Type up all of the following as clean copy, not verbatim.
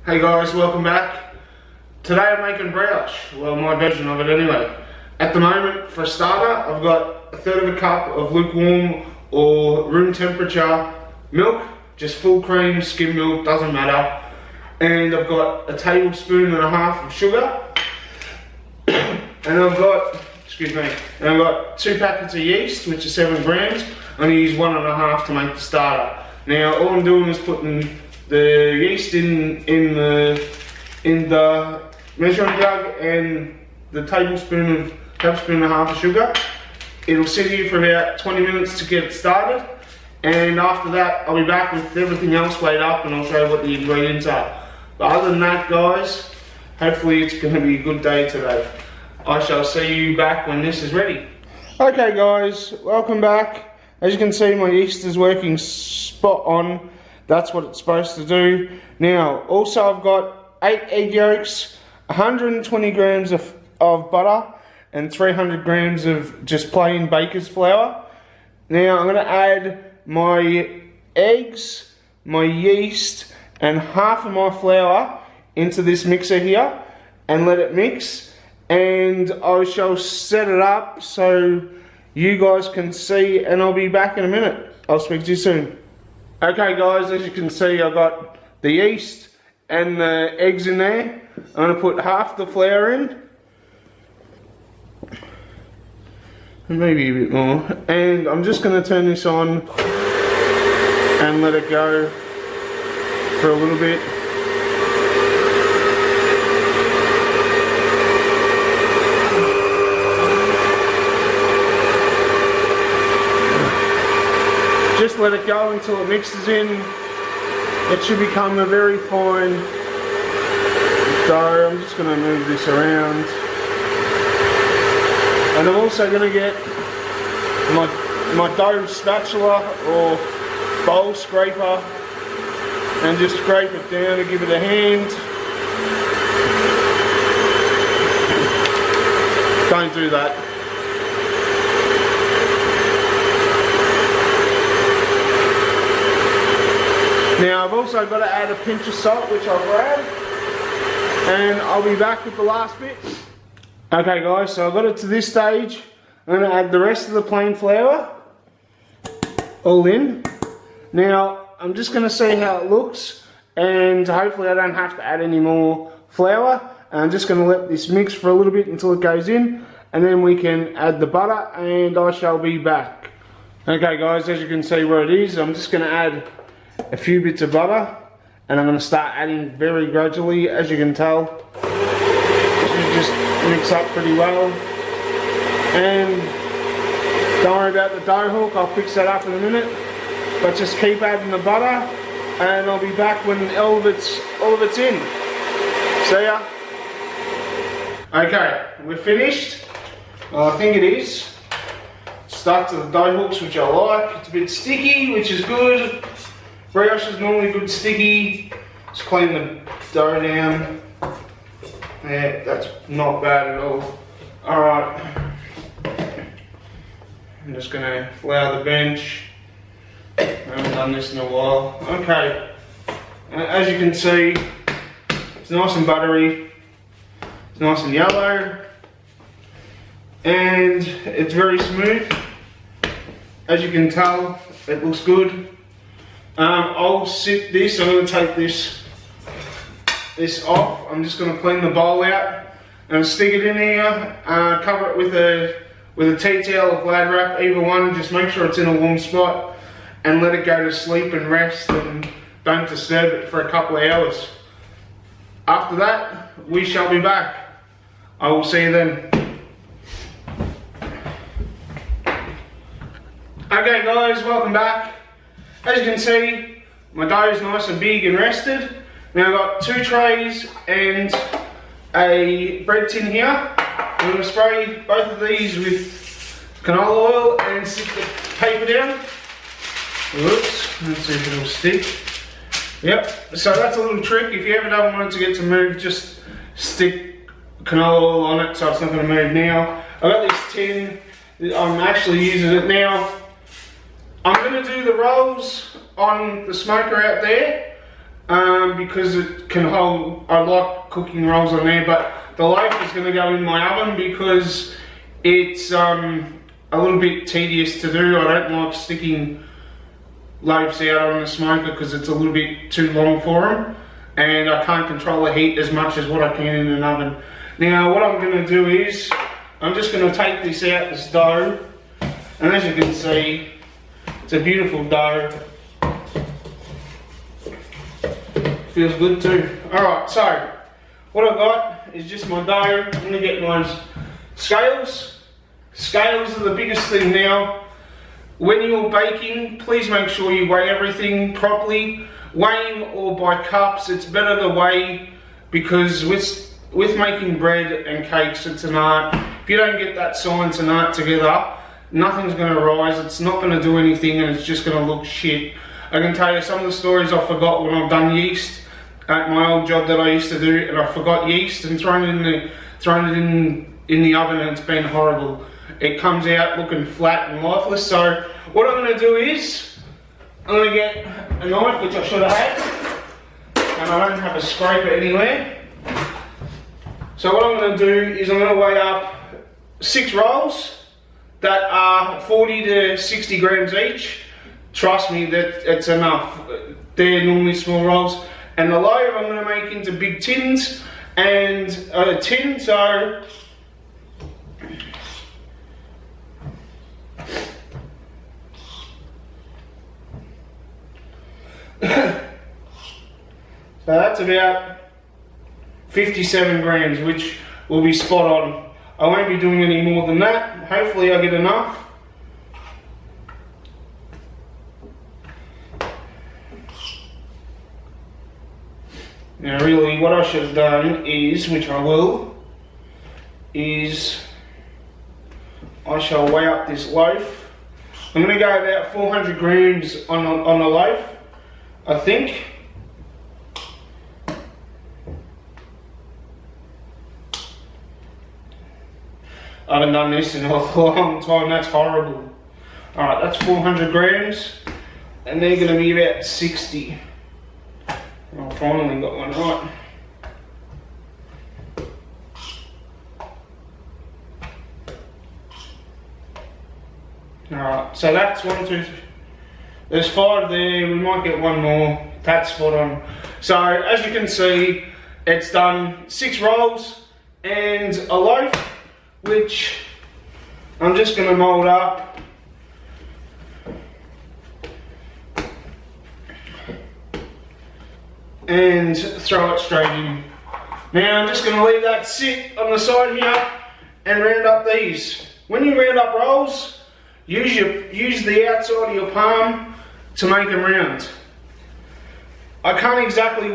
Hey guys, welcome back. Today I'm making brioche, well my version of it anyway. At the moment, for a starter, I've got 1/3 of a cup of lukewarm or room temperature milk, just full cream, skim milk, doesn't matter. And I've got 1.5 tablespoons of sugar. And I've got, and I've got 2 packets of yeast, which is 7 grams. I'm going to use 1.5 to make the starter. Now all I'm doing is putting the yeast in the measuring jug and the tablespoon and a half of sugar. It'll sit here for about 20 minutes to get it started, and after that I'll be back with everything else weighed up and I'll show you what the ingredients are. But other than that guys, hopefully it's going to be a good day today. I shall see you back when this is ready. Okay guys, welcome back. As you can see, my yeast is working spot on. That's what it's supposed to do. Now, also I've got 8 egg yolks, 120 grams of butter, and 300 grams of just plain baker's flour. Now I'm going to add my eggs, my yeast, and half of my flour into this mixer here and let it mix. And I shall set it up so you guys can see, and I'll be back in a minute. I'll speak to you soon. Okay guys, as you can see, I've got the yeast and the eggs in there. I'm going to put half the flour in, and maybe a bit more, and I'm just going to turn this on and let it go for a little bit. Just let it go until it mixes in. It should become a very fine dough. I'm just going to move this around. And I'm also going to get my dough spatula or bowl scraper and just scrape it down and give it a hand. Don't do that. Now I've also got to add a pinch of salt, which I'll grab, and I'll be back with the last bit. Okay guys, so I've got it to this stage. I'm going to add the rest of the plain flour all in. Now I'm just going to see how it looks, and hopefully I don't have to add any more flour. And I'm just going to let this mix for a little bit until it goes in, and then we can add the butter and I shall be back. Okay guys, as you can see where it is, I'm just going to add a few bits of butter, and I'm going to start adding very gradually. As you can tell, it just mix up pretty well. And don't worry about the dough hook, I'll fix that up in a minute. But just keep adding the butter, and I'll be back when all of it's in. See ya. Okay, we're finished. Well, I think it is. Stuck to the dough hooks, which I like. It's a bit sticky, which is good. Brioche is normally good sticky. Just clean the dough down. Yeah, that's not bad at all. Alright. I'm just going to flour the bench. I haven't done this in a while. Okay. As you can see, it's nice and buttery. It's nice and yellow. And it's very smooth. As you can tell, it looks good. I'll sit this, I'm going to take this off. I'm just going to clean the bowl out and stick it in here, cover it with a tea towel or glad wrap, either one. Just make sure it's in a warm spot and let it go to sleep and rest, and don't disturb it for a couple of hours. After that, we shall be back. I will see you then. Okay guys, welcome back. As you can see, my dough is nice and big and rested. Now I've got 2 trays and a bread tin here. I'm going to spray both of these with canola oil and stick the paper down. Whoops, let's see if it'll stick. Yep, so that's a little trick. If you ever don't want it to get to move, just stick canola oil on it so it's not going to move now. I've got this tin, I'm actually using it now. I'm going to do the rolls on the smoker out there because it can hold, I like cooking rolls on there, but the loaf is going to go in my oven because it's a little bit tedious to do. I don't like sticking loaves out on the smoker because it's a little bit too long for them, and I can't control the heat as much as what I can in an oven. Now what I'm going to do is, I'm just going to take this out, this dough, and as you can see, it's a beautiful dough. Feels good too. Alright, so what I've got is just my dough. I'm going to get my scales. Scales are the biggest thing now. When you're baking, please make sure you weigh everything properly. Weighing or by cups, it's better to weigh, because with making bread and cakes, it's an art. If you don't get that science and art together, nothing's going to rise, it's not going to do anything, and it's just going to look shit. I can tell you some of the stories I forgot when I've done yeast at my old job that I used to do, and I forgot yeast and thrown it in the oven, and it's been horrible. It comes out looking flat and lifeless. So what I'm going to do is, I'm going to get a knife, which I should have had, and I don't have a scraper anywhere. So what I'm going to do is I'm going to weigh up 6 rolls that are 40 to 60 grams each. Trust me, that it's enough. They're normally small rolls. And the loaf I'm going to make into big tins, and a tin, so that's about 57 grams, which will be spot on. I won't be doing any more than that. Hopefully I get enough. Now really what I should have done is, which I will, is I shall weigh up this loaf. I'm going to go about 400 grams on the loaf, I think. I haven't done this in a long time, that's horrible. Alright, that's 400 grams, and they're going to be about 60. I finally got one right. Alright, so that's 1, 2, 3. There's 5 there, we might get one more. That's spot on. So, as you can see, it's done 6 rolls and a loaf, which I'm just going to mould up. And throw it straight in. Now I'm just going to leave that sit on the side here and round up these. When you round up rolls, use the outside of your palm to make them round. I can't exactly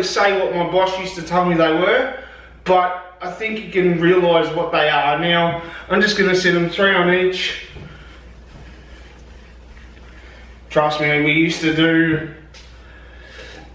say what my boss used to tell me they were, but I think you can realise what they are. Now I'm just going to set them 3 on each. Trust me, we used to do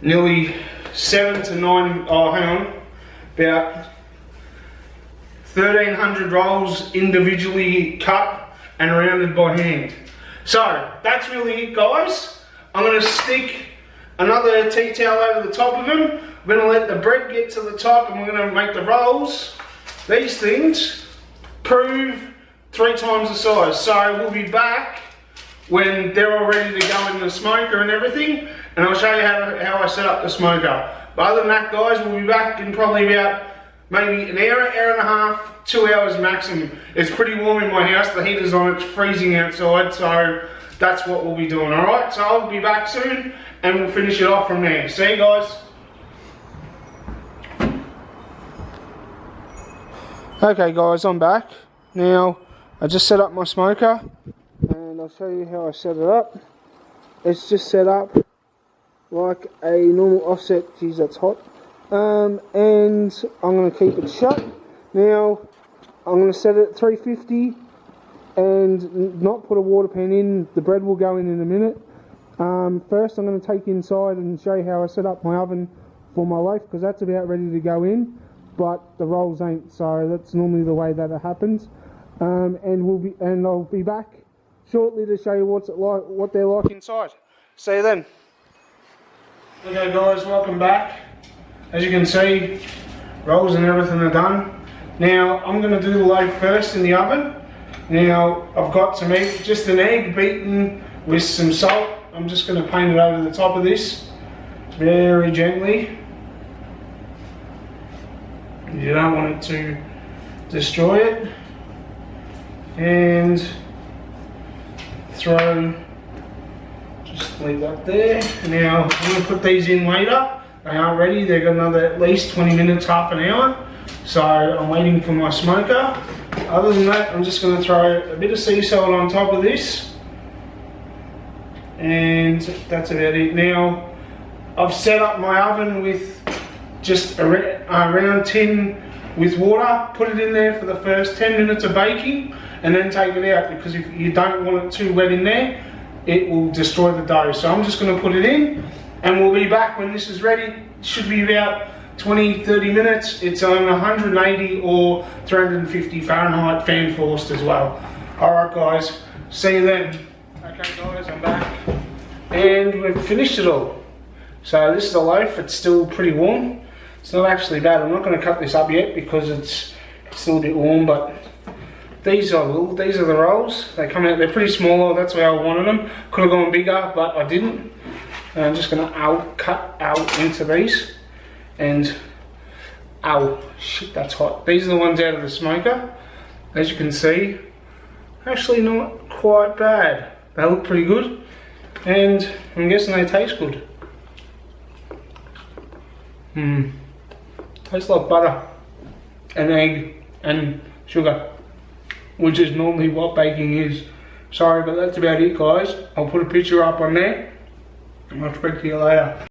nearly 7 to 9, about 1,300 rolls individually cut and rounded by hand. So, that's really it, guys. I'm going to stick another tea towel over the top of them. We're going to let the bread get to the top, and we're going to make the rolls. These things prove 3 times the size. So, we'll be back when they're all ready to go in the smoker and everything, and I'll show you how I set up the smoker. But other than that, guys, we'll be back in probably about maybe an hour, hour and a half, 2 hours maximum. It's pretty warm in my house, the heater's on, it's freezing outside, so that's what we'll be doing, alright? So I'll be back soon, and we'll finish it off from there. See you guys. Okay guys, I'm back. Now, I just set up my smoker, and I'll show you how I set it up. It's just set up like a normal offset. Geez, that's hot. And I'm going to keep it shut. Now, I'm going to set it at 350 and not put a water pan in. The bread will go in a minute. First, I'm going to take you inside and show you how I set up my oven for my loaf, because that's about ready to go in, but the rolls ain't, so that's normally the way that it happens. And I'll be back shortly to show you what they're like inside. See you then. Okay guys, welcome back. As you can see, rolls and everything are done. Now I'm going to do the loaf first in the oven. Now I've got some egg, just an egg beaten with some salt. I'm just going to paint it over the top of this very gently. You don't want it to destroy it. And throw, just leave that there. Now I'm going to put these in later. They aren't ready, they've got another at least 20 minutes, half an hour. So I'm waiting for my smoker. Other than that, I'm just going to throw a bit of sea salt on top of this. And that's about it. Now, I've set up my oven with just a round tin with water. Put it in there for the first 10 minutes of baking and then take it out, because if you don't want it too wet in there, it will destroy the dough. So I'm just going to put it in and we'll be back when this is ready. It should be about 20-30 minutes. It's on 180 or 350 Fahrenheit, fan forced as well. Alright guys, see you then. Okay guys, I'm back and we've finished it all. So this is the loaf. It's still pretty warm. It's not actually bad. I'm not going to cut this up yet because it's still a bit warm, but these are the rolls. They come out, they're pretty small. That's where I wanted them. Could have gone bigger, but I didn't. And I'm just going to cut out into these. And ow, shit, that's hot. These are the ones out of the smoker. As you can see, actually not quite bad. They look pretty good, and I'm guessing they taste good. Tastes like butter and egg and sugar, which is normally what baking is. Sorry, but that's about it guys. I'll put a picture up on there and I'll speak to you later.